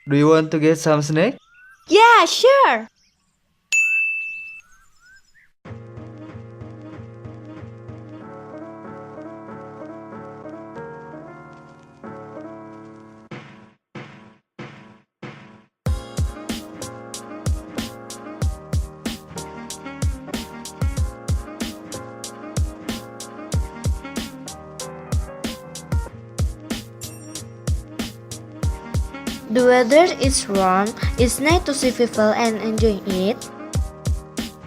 Do you want to get some snack? Yeah, sure. The weather is warm. It's nice to see people and enjoying it.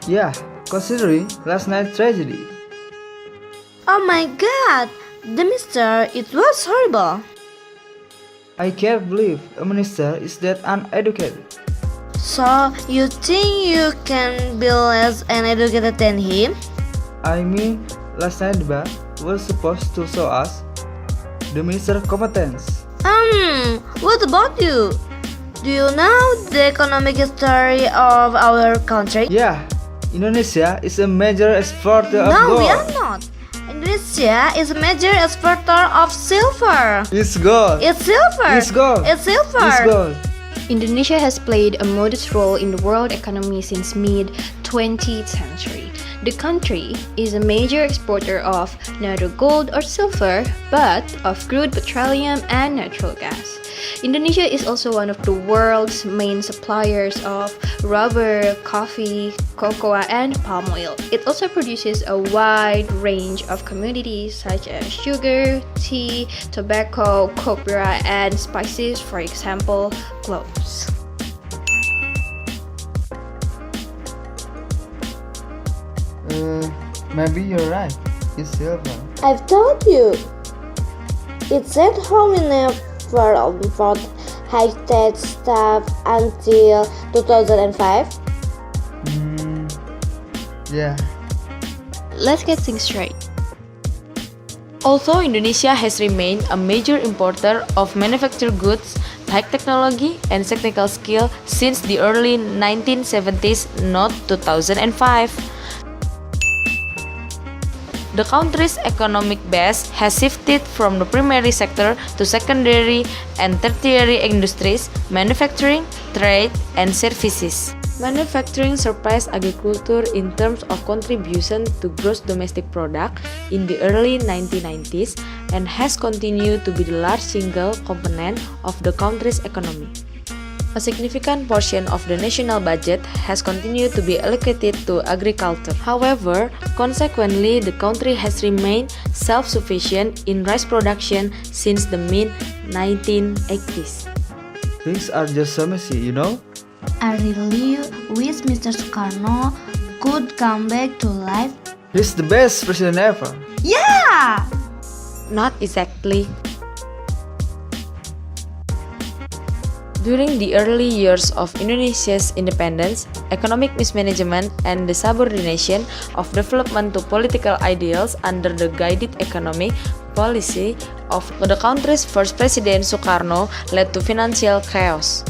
Yeah, considering last night's tragedy. Oh my god! The mister, it was horrible. I can't believe a minister is that uneducated. So, you think you can be less uneducated than him? I mean, last night the bar was supposed to show us the minister's competence. What about you? Do you know the economic history of our country? Yeah, Indonesia is a major exporter of No, gold. we are not. Indonesia is a major exporter of silver. It's gold. It's silver. It's gold. It's silver. It's gold. Indonesia has played a modest role in the world economy since mid-20th century. The country is a major exporter of neither gold or silver, but of crude petroleum and natural gas. Indonesia is also one of the world's main suppliers of rubber, coffee, cocoa, and palm oil. It also produces a wide range of commodities such as sugar, tea, tobacco, copra, and spices, for example, cloves. Maybe you're right. It's silver. I've told you. It said how we never import high-tech stuff until 2005. Yeah. Let's get things straight. Although Indonesia has remained a major importer of manufactured goods, high technology, and technical skill since the early 1970s, not 2005. The country's economic base has shifted from the primary sector to secondary and tertiary industries, manufacturing, trade, and services. Manufacturing surpassed agriculture in terms of contribution to gross domestic product in the early 1990s and has continued to be the large single component of the country's economy. A significant portion of the national budget has continued to be allocated to agriculture. However, consequently, the country has remained self-sufficient in rice production since the mid-1980s. Things are just so messy, you know? I really wish Mr. Sukarno could come back to life. He's the best president ever. Yeah! Not exactly. During the early years of Indonesia's independence, economic mismanagement and the subordination of development to political ideals under the guided economic policy of the country's first president Sukarno led to financial chaos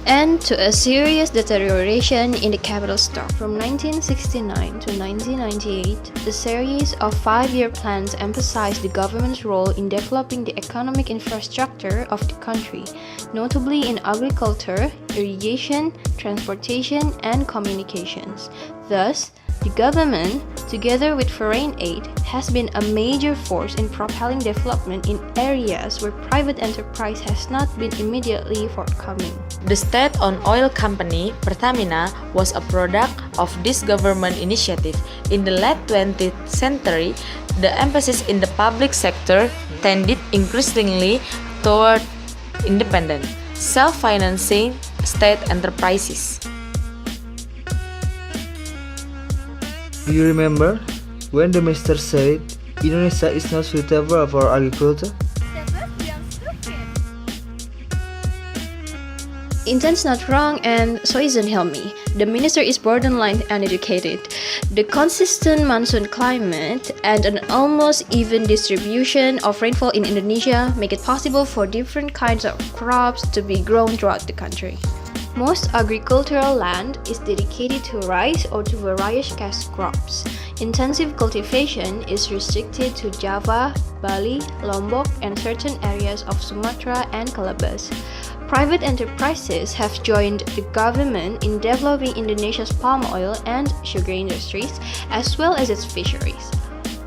And to a serious deterioration in the capital stock. From 1969 to 1998, a series of 5-year plans emphasized the government's role in developing the economic infrastructure of the country, notably in agriculture, irrigation, transportation, and communications. Thus, the government, together with foreign aid, has been a major force in propelling development in areas where private enterprise has not been immediately forthcoming. The state-owned oil company, Pertamina, was a product of this government initiative. In the late 20th century, the emphasis in the public sector tended increasingly toward independent, self-financing state enterprises. Do you remember when the minister said Indonesia is not suitable for agriculture? Intan's not wrong, and so isn't Hilmi. The minister is borderline uneducated. The consistent monsoon climate and an almost even distribution of rainfall in Indonesia make it possible for different kinds of crops to be grown throughout the country. Most agricultural land is dedicated to rice or to various cash crops. Intensive cultivation is restricted to Java, Bali, Lombok, and certain areas of Sumatra and Celebes. Private enterprises have joined the government in developing Indonesia's palm oil and sugar industries, as well as its fisheries.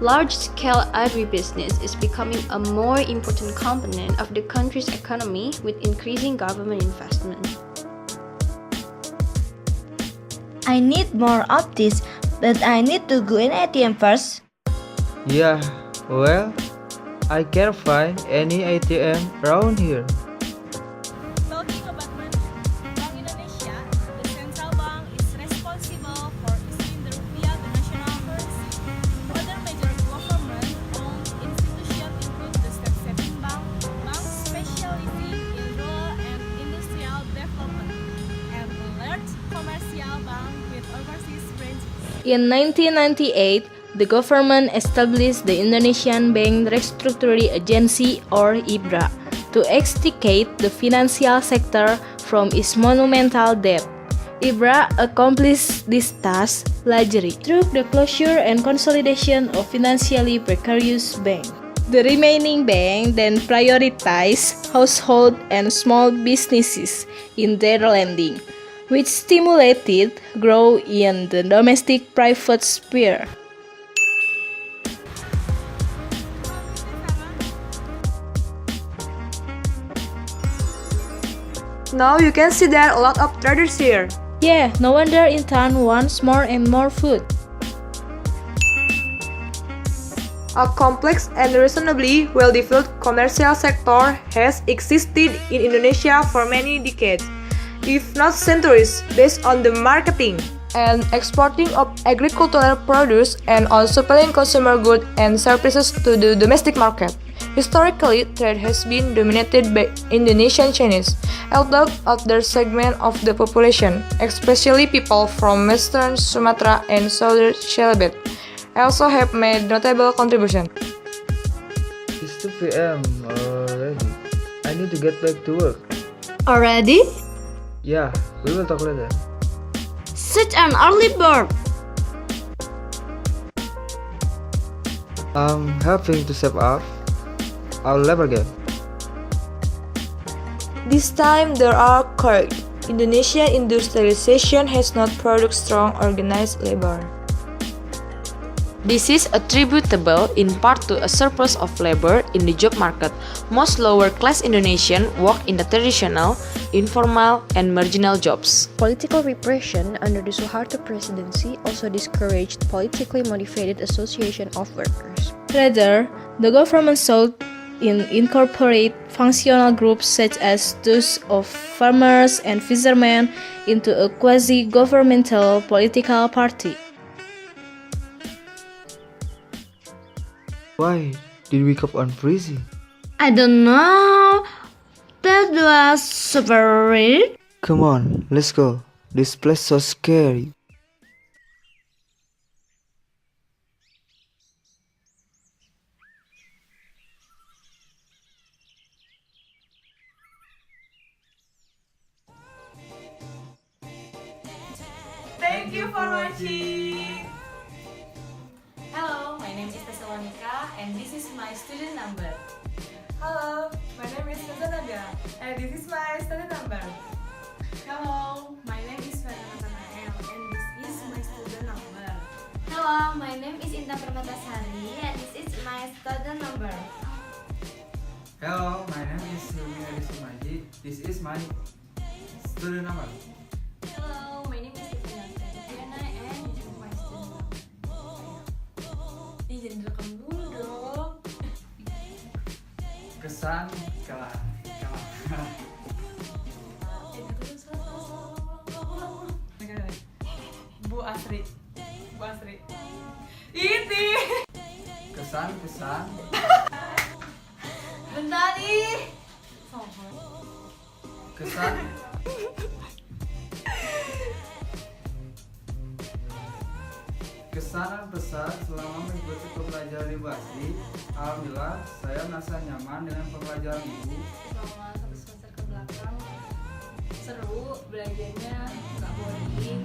Large-scale agribusiness is becoming a more important component of the country's economy with increasing government investment. I need more of this, but I need to go in ATM first. Yeah, well, I can't find any ATM around here. Talking about money, Bank Indonesia, the central bank, is responsible for issuing the rupiah, the national currency. Other major government-owned institutions include the State Savings Bank, banks specializing in rural and industrial development, and the large commercial bank with overseas branches. In 1998, the government established the Indonesian Bank Restructuring Agency or IBRA to extricate the financial sector from its monumental debt. IBRA accomplished this task largely through the closure and consolidation of financially precarious banks. The remaining bank then prioritized household and small businesses in their lending, which stimulated growth in the domestic private sphere. Now you can see there are a lot of traders here. Yeah, no wonder Intan wants more and more food. A complex and reasonably well-developed commercial sector has existed in Indonesia for many decades, if not centuries, based on the marketing and exporting of agricultural produce and on supplying consumer goods and services to the domestic market. Historically, trade has been dominated by Indonesian Chinese, a third of their segment of the population, especially people from western Sumatra and southern Celebes, also have made notable contributions. It's 2 p.m. already. I need to get back to work. Already? Yeah, we will talk later. Such an early bird. I'm having to save up. I'll never get. This time there are occurred. Indonesian industrialization has not produced strong organized labor. This is attributable in part to a surplus of labor in the job market. Most lower-class Indonesians work in the traditional, informal, and marginal jobs. Political repression under the Suharto presidency also discouraged politically motivated association of workers. Rather, the government sought to incorporate functional groups such as those of farmers and fishermen into a quasi-governmental political party. Why did we keep on freezing? I don't know. That was super weird. Come on, let's go. This place so scary. Thank you for watching. Hello, my name is Thessalonika and this is my student number. Hello, my name is Faza Nabilah, and this is my study number. Hello, my name is Ferren Nathanael and this is my student number. Hello, my name is Intan Permatasary and this is my student number. Hello, my name is Hilmi Hedisukmaji. This is my student number. Hello, my name is Tiffany, Herdiana, and this is my student number. Ih, jangan rekam dulu dong. Kesan kalah. Bu Asri. Ini. Kesan. Bentar ih. Kesan. Kesan dan pesan selama mengikuti pembelajaran Ibu Asri. Alhamdulillah, saya merasa nyaman dengan pembelajaran Ibu. Selama 1 semester ke belakang, seru, belajarnya nggak boring.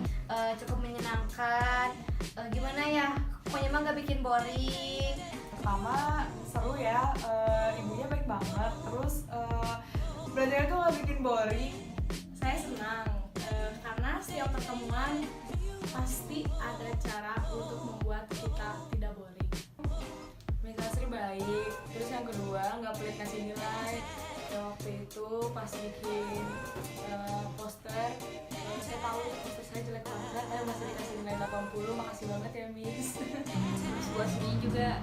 Cukup menyenangkan. Gimana ya? Pokoknya mah nggak bikin boring. Pertama seru ya, ibunya baik banget. Terus belajarnya tuh nggak bikin boring. Saya senang karena setiap pertemuan pasti ada cara untuk membuat kita tidak boring. Administrasi baik. Terus yang kedua, nggak pelit kasih nilai. Waktu itu pas bikin poster, saya tahu poster saya jelek banget, masih dikasih nilai 80. Makasih banget ya Miss. Terus Bu Asri juga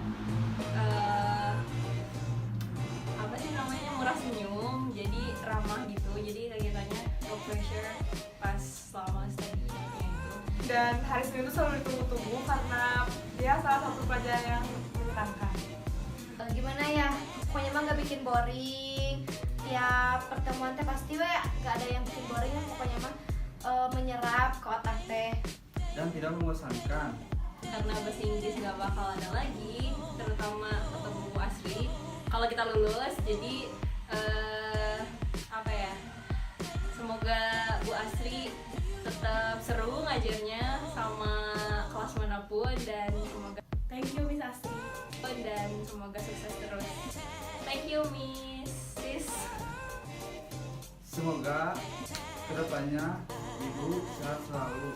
apa sih namanya, murah senyum, jadi ramah gitu, jadi kegiatannya no pressure pas selama study-nya gitu. Dan hari Senin itu selalu ditunggu-tunggu karena dia salah satu pelajaran yang menyenangkan. Gimana ya? Pokoknya mah nggak bikin boring. Tiap pertemuan teh pasti we nggak ada yang bikin boring ya. Pokoknya mah menyerap ke otak teh. Dan tidak membosankan. Karena bahasa Inggris nggak bakal ada lagi, terutama ketemu Bu Asri kalau kita lulus. Jadi apa ya, semoga Bu Asri tetap seru ngajarnya sama kelas manapun, dan semoga Thank you Miss Asri. dan semoga sukses terus. Thank you Miss Sis. Semoga kedepannya Ibu sehat selalu.